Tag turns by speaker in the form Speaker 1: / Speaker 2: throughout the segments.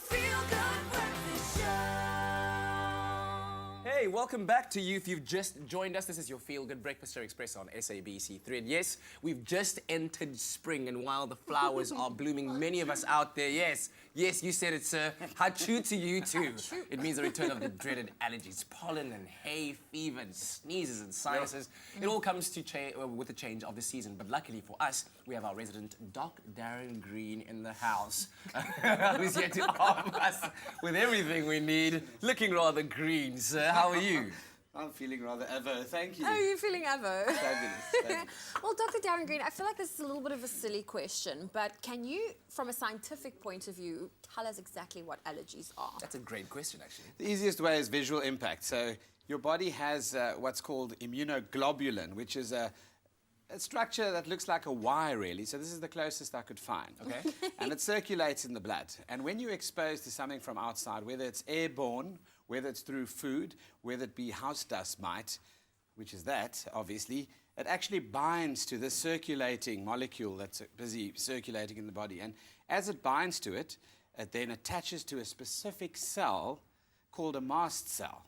Speaker 1: feel-good breakfast show.
Speaker 2: Hey, welcome back to you. If you've just joined us, this is your Feel Good Breakfast Show Expresso on SABC3. And yes, we've just entered spring, and while the flowers are blooming, many of us out there, yes, you said it, sir. Hachu to you too. It means the return of the dreaded allergies, pollen and hay fever and sneezes and sinuses. It all comes to with the change of the season. But luckily for us, we have our resident Doc Darren Green in the house, who's here to arm us with everything we need. Looking rather green, sir. How are you?
Speaker 3: I'm feeling rather Evo, thank you.
Speaker 4: How are you feeling, Evo?
Speaker 3: Fabulous.
Speaker 4: Well, Dr. Darren Green, I feel like this is a little bit of a silly question, but can you, from a scientific point of view, tell us exactly what allergies are?
Speaker 2: That's a great question, actually.
Speaker 3: The easiest way is visual impact. So your body has what's called immunoglobulin, which is a structure that looks like a Y, really. So this is the closest I could find.
Speaker 2: Okay.
Speaker 3: And it circulates in the blood. And when you're exposed to something from outside, whether it's airborne, whether it's through food, whether it be house dust mite, which is that, obviously, it actually binds to this circulating molecule that's busy circulating in the body. And as it binds to it, it then attaches to a specific cell called a mast cell.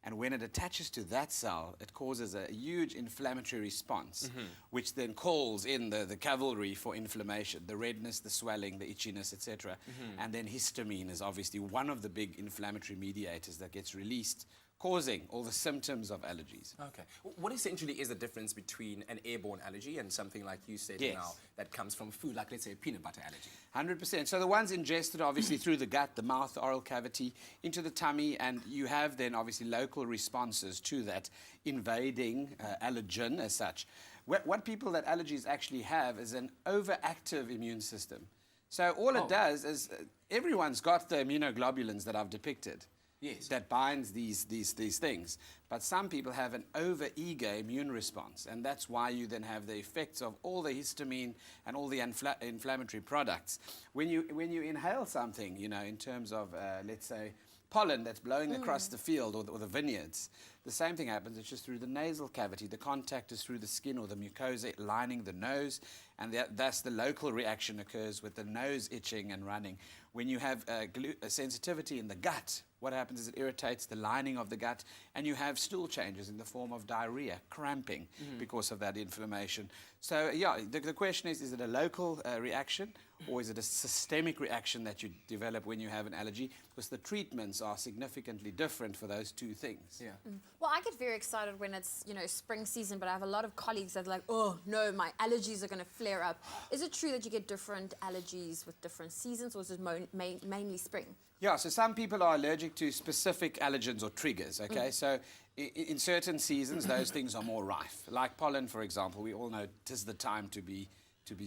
Speaker 3: And when it attaches to that cell, it causes a huge inflammatory response, which then calls in the cavalry for inflammation, the redness, the swelling, the itchiness, etc. And then histamine is obviously one of the big inflammatory mediators that gets released, causing all the symptoms of allergies.
Speaker 2: Okay. What essentially is the difference between an airborne allergy and something like you said now that comes from food, like let's say a peanut butter allergy?
Speaker 3: 100%. So the ones ingested obviously through the gut, the mouth, the oral cavity, into the tummy, and you have then obviously local responses to that invading allergen as such. What people that allergies actually have is an overactive immune system. So all it does is everyone's got the immunoglobulins that I've depicted.
Speaker 2: Yes.
Speaker 3: That binds these things. But some people have an over-eager immune response, and that's why you then have the effects of all the histamine and all the inflammatory products. When you inhale something, you know, in terms of, let's say, pollen that's blowing across the field or the vineyards, the same thing happens. It's just through the nasal cavity. The contact is through the skin or the mucosa lining the nose, and thus the local reaction occurs with the nose itching and running. When you have a sensitivity in the gut, what happens is it irritates the lining of the gut, and you have stool changes in the form of diarrhea, cramping, because of that inflammation. So, yeah, the question is it a local reaction, or is it a systemic reaction that you develop when you have an allergy? Because the treatments are significantly different for those two things.
Speaker 2: Yeah.
Speaker 4: Well, I get very excited when it's, you know, spring season, but I have a lot of colleagues that are like, oh, no, my allergies are going to flare up. Is it true that you get different allergies with different seasons, or is it mainly spring?
Speaker 3: Yeah, so some people are allergic to specific allergens or triggers, okay? So in certain seasons, those things are more rife. Like pollen, for example, we all know 'tis the time to be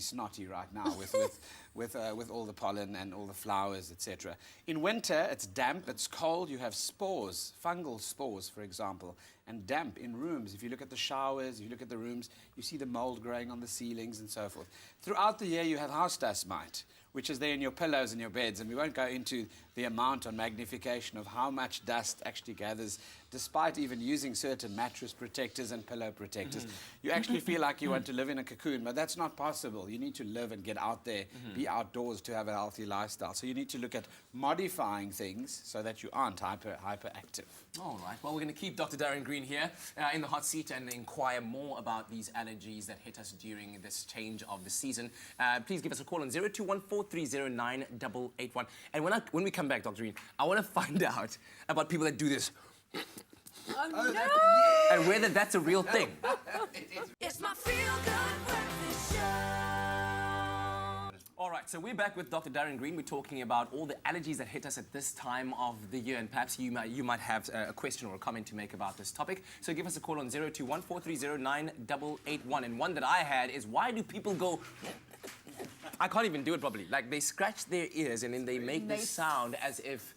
Speaker 3: snotty right now with all the pollen and all the flowers, etc. In winter, it's damp, it's cold, you have spores, fungal spores, for example, and damp in rooms. If you look at the showers, if you look at the rooms, you see the mold growing on the ceilings and so forth. Throughout the year, you have house dust mite, which is there in your pillows and your beds, and we won't go into the amount on magnification of how much dust actually gathers, despite even using certain mattress protectors and pillow protectors. You actually feel like you want to live in a cocoon, but that's not possible. You need to live and get out there, be outdoors to have a healthy lifestyle. So you need to look at modifying things so that you aren't hyperactive.
Speaker 2: All right. Well, we're going to keep Dr. Darren Green here in the hot seat and inquire more about these allergies that hit us during this change of the season. Please give us a call on 0214309881. And when we come back, Dr. Green, I want to find out about people that do this.
Speaker 4: Oh, no!
Speaker 2: And whether that's a real thing.
Speaker 1: It's my feel-good breakfast show.
Speaker 2: All right, so we're back with Dr. Darren Green. We're talking about all the allergies that hit us at this time of the year, and perhaps you might have a question or a comment to make about this topic. So give us a call on 0214309881. And one that I had is, why do people go... I can't even do it properly. Like, they scratch their ears and then they make this sound as if...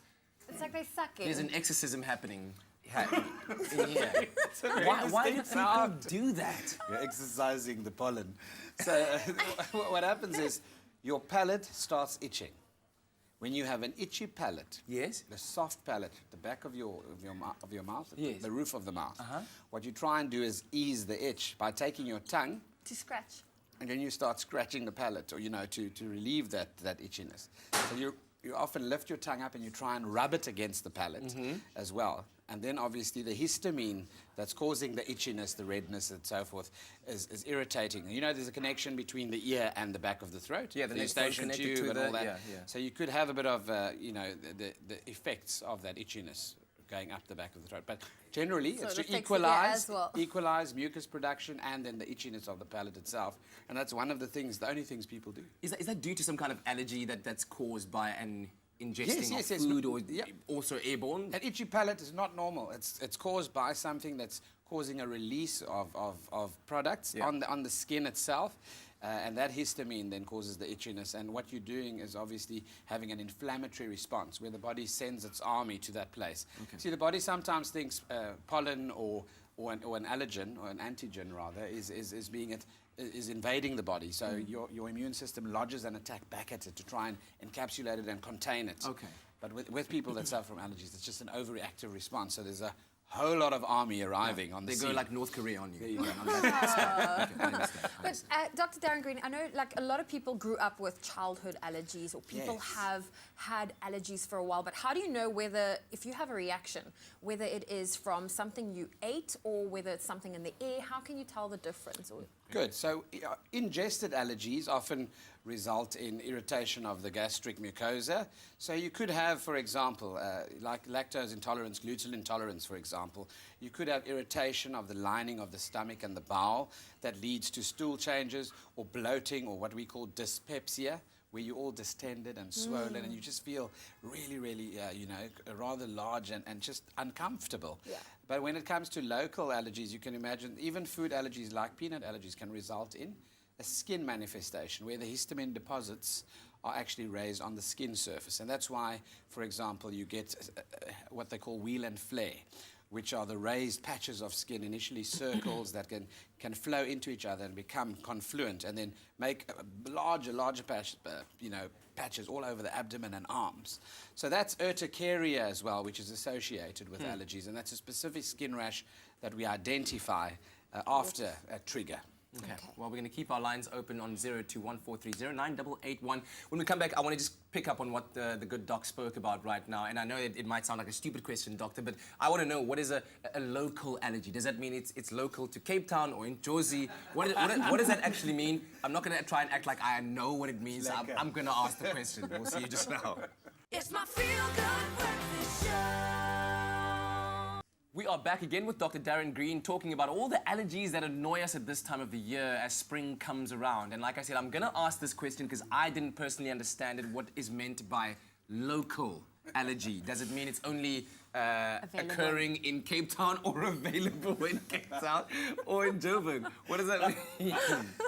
Speaker 4: It's like they're sucking.
Speaker 2: There's an exorcism happening. Why do people do that?
Speaker 3: You're exercising the pollen. So what happens is your palate starts itching. When you have an itchy palate,
Speaker 2: yes,
Speaker 3: the soft palate, the back of your mouth,
Speaker 2: yes,
Speaker 3: the roof of the mouth, what you try and do is ease the itch by taking your tongue
Speaker 4: to scratch.
Speaker 3: And then you start scratching the palate, or, you know, to relieve that itchiness. So you're you often lift your tongue up and you try and rub it against the palate as well. And then obviously the histamine that's causing the itchiness, the redness, and so forth is irritating. You know, there's a connection between the ear and the back of the throat.
Speaker 2: Yeah, the next
Speaker 3: eustachian
Speaker 2: connected
Speaker 3: tube
Speaker 2: to
Speaker 3: and
Speaker 2: the,
Speaker 3: all that.
Speaker 2: yeah.
Speaker 3: So you could have a bit of, you know, the effects of that itchiness going up the back of the throat. But generally,
Speaker 4: So
Speaker 3: it's
Speaker 4: it
Speaker 3: to
Speaker 4: affects the ear as well.
Speaker 3: equalize mucus production and then the itchiness of the palate itself. And that's one of the things, the only things people do.
Speaker 2: Is that due to some kind of allergy that's caused by an ingesting
Speaker 3: Yes,
Speaker 2: of
Speaker 3: yes.
Speaker 2: food or
Speaker 3: Yeah.
Speaker 2: also airborne?
Speaker 3: An itchy palate is not normal. It's caused by something that's causing a release of products on the skin itself. And that histamine then causes the itchiness. And what you're doing is obviously having an inflammatory response where the body sends its army to that place.
Speaker 2: Okay.
Speaker 3: See, the body sometimes thinks pollen or an allergen, or an antigen rather, is invading the body. So your immune system lodges an attack back at it to try and encapsulate it and contain it.
Speaker 2: Okay.
Speaker 3: But with people that suffer from allergies, it's just an overreactive response. So there's a whole lot of army arriving on the
Speaker 2: They
Speaker 3: scene.
Speaker 2: go like North Korea on you.
Speaker 3: There you go.
Speaker 2: Okay, I understand.
Speaker 4: But Dr. Darren Green, I know like a lot of people grew up with childhood allergies or people
Speaker 3: Yes.
Speaker 4: have had allergies for a while, but how do you know whether, if you have a reaction, whether it is from something you ate or whether it's something in the air? How can you tell the difference?
Speaker 3: Good. So ingested allergies often result in irritation of the gastric mucosa. So you could have, for example, like lactose intolerance, gluten intolerance, for example. You could have irritation of the lining of the stomach and the bowel that leads to stool changes or bloating or what we call dyspepsia, where you're all distended and swollen and you just feel really, really, you know, rather large and just uncomfortable.
Speaker 4: Yeah.
Speaker 3: But when it comes to local allergies, you can imagine even food allergies like peanut allergies can result in a skin manifestation where the histamine deposits are actually raised on the skin surface. And that's why, for example, you get what they call wheal and flare, which are the raised patches of skin, initially circles that can flow into each other and become confluent and then make larger patch, patches all over the abdomen and arms. So that's urticaria as well, which is associated with allergies, and that's a specific skin rash that we identify after a trigger.
Speaker 2: Okay. Well, we're going to keep our lines open on 0214309881. When we come back, I want to just pick up on what the good doc spoke about right now. And I know it might sound like a stupid question, doctor, but I want to know, what is a local allergy? Does that mean it's local to Cape Town or in Jersey? What does that actually mean? I'm not going to try and act like I know what it means. I'm going to ask the question. We'll see you just now.
Speaker 1: It's my feel-good breakfast show.
Speaker 2: We are back again with Dr. Darren Green talking about all the allergies that annoy us at this time of the year as spring comes around. And like I said, I'm going to ask this question because I didn't personally understand it, what is meant by local allergy. Does it mean it's only occurring in Cape Town or available in Cape Town or in Joburg? What does that mean?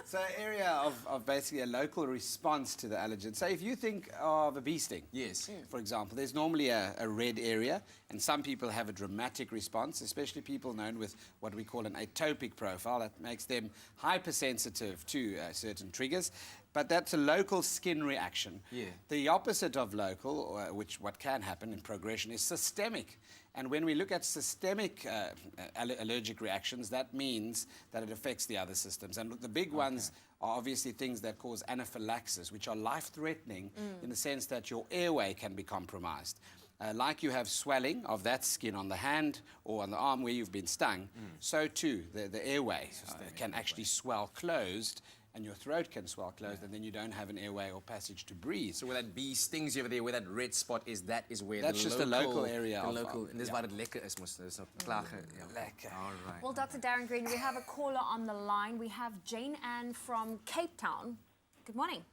Speaker 3: So area of basically a local response to the allergen. So if you think of a bee sting,
Speaker 2: Yes.
Speaker 3: for example, there's normally a red area, and some people have a dramatic response, especially people known with what we call an atopic profile that makes them hypersensitive to certain triggers. But that's a local skin reaction.
Speaker 2: Yeah.
Speaker 3: The opposite of local, what can happen in progression, is systemic. And when we look at systemic allergic reactions, that means that it affects the other systems. And the big ones are obviously things that cause anaphylaxis, which are life-threatening in the sense that your airway can be compromised. Like you have swelling of that skin on the hand or on the arm where you've been stung, so too the airway can actually swell closed, and your throat can swell closed, and then you don't have an airway or passage to breathe.
Speaker 2: So where that bee stings you over there, where that red spot is, that is where
Speaker 3: That's just a local area
Speaker 2: The
Speaker 3: of-
Speaker 2: local,
Speaker 3: of-
Speaker 2: and dis waar dit lekker is, mos. Dis 'n klage.
Speaker 3: Lekker.
Speaker 2: All right.
Speaker 4: Well, Dr. Darren Green, we have a caller on the line. We have Jane Ann from Cape Town. Good morning.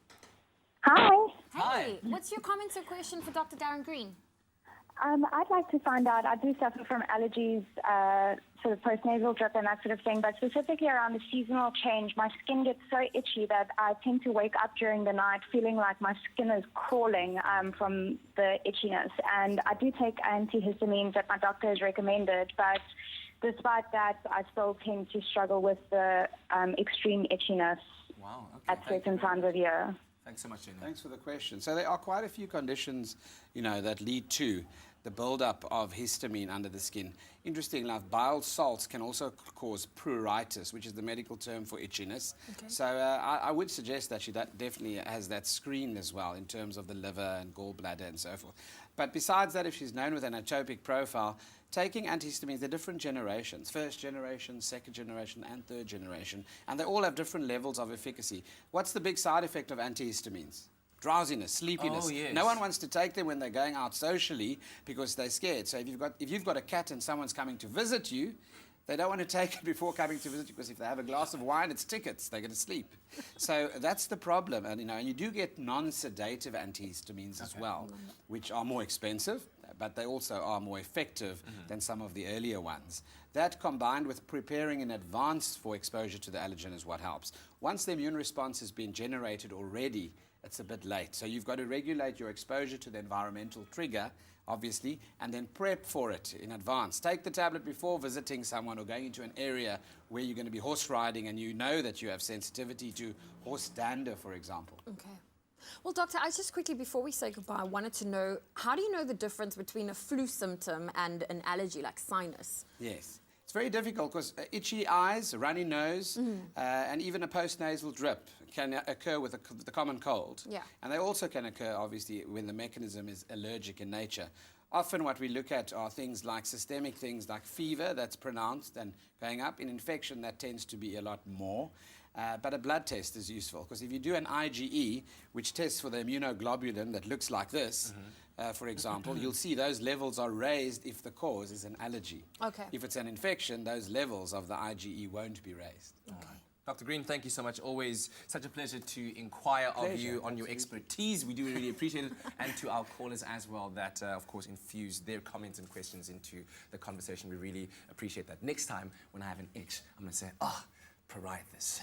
Speaker 5: Hi.
Speaker 4: Hey, what's your comments or question for Dr. Darren Green?
Speaker 5: I'd like to find out, I do suffer from allergies, sort of postnasal drip and that sort of thing, but specifically around the seasonal change, my skin gets so itchy that I tend to wake up during the night feeling like my skin is crawling from the itchiness. And I do take antihistamines that my doctor has recommended, but despite that, I still tend to struggle with the extreme itchiness
Speaker 2: Wow. Okay.
Speaker 5: at certain times of year.
Speaker 2: Thanks so much, Jenny.
Speaker 3: Thanks for the question. So there are quite a few conditions, that lead to the buildup of histamine under the skin. Interestingly enough, bile salts can also cause pruritus, which is the medical term for itchiness.
Speaker 4: Okay.
Speaker 3: So I would suggest that she definitely has that screen as well in terms of the liver and gallbladder and so forth. But besides that, if she's known with an atopic profile, taking antihistamines, they're different generations, first generation, second generation, and third generation, and they all have different levels of efficacy. What's the big side effect of antihistamines? Drowsiness, sleepiness.
Speaker 2: Oh, yes.
Speaker 3: No one wants to take them when they're going out socially because they're scared. So if you've got a cat and someone's coming to visit you, they don't want to take it before coming to visit you because if they have a glass of wine, it's tickets. They're going to sleep. So that's the problem. And you do get non-sedative antihistamines as well, which are more expensive, but they also are more effective than some of the earlier ones. That combined with preparing in advance for exposure to the allergen is what helps. Once the immune response has been generated already, it's a bit late. So you've got to regulate your exposure to the environmental trigger, obviously, and then prep for it in advance. Take the tablet before visiting someone or going into an area where you're going to be horse riding and you know that you have sensitivity to horse dander, for example.
Speaker 4: Okay. Well, doctor, I just quickly, before we say goodbye, I wanted to know, how do you know the difference between a flu symptom and an allergy, like sinus?
Speaker 3: Yes. It's very difficult because itchy eyes, a runny nose, and even a postnasal drip can occur with the common cold.
Speaker 4: Yeah.
Speaker 3: And they also can occur, obviously, when the mechanism is allergic in nature. Often what we look at are things like systemic things like fever that's pronounced and going up. In infection, that tends to be a lot more. But a blood test is useful because if you do an IgE, which tests for the immunoglobulin that looks like this, for example, you'll see those levels are raised if the cause is an allergy.
Speaker 4: Okay.
Speaker 3: If it's an infection, those levels of the IgE won't be raised.
Speaker 2: Dr. Green, thank you so much. Always such a pleasure to inquire of you on your expertise. We do really appreciate it. And to our callers as well that, of course, infuse their comments and questions into the conversation. We really appreciate that. Next time, when I have an itch, I'm going to say, pruritus.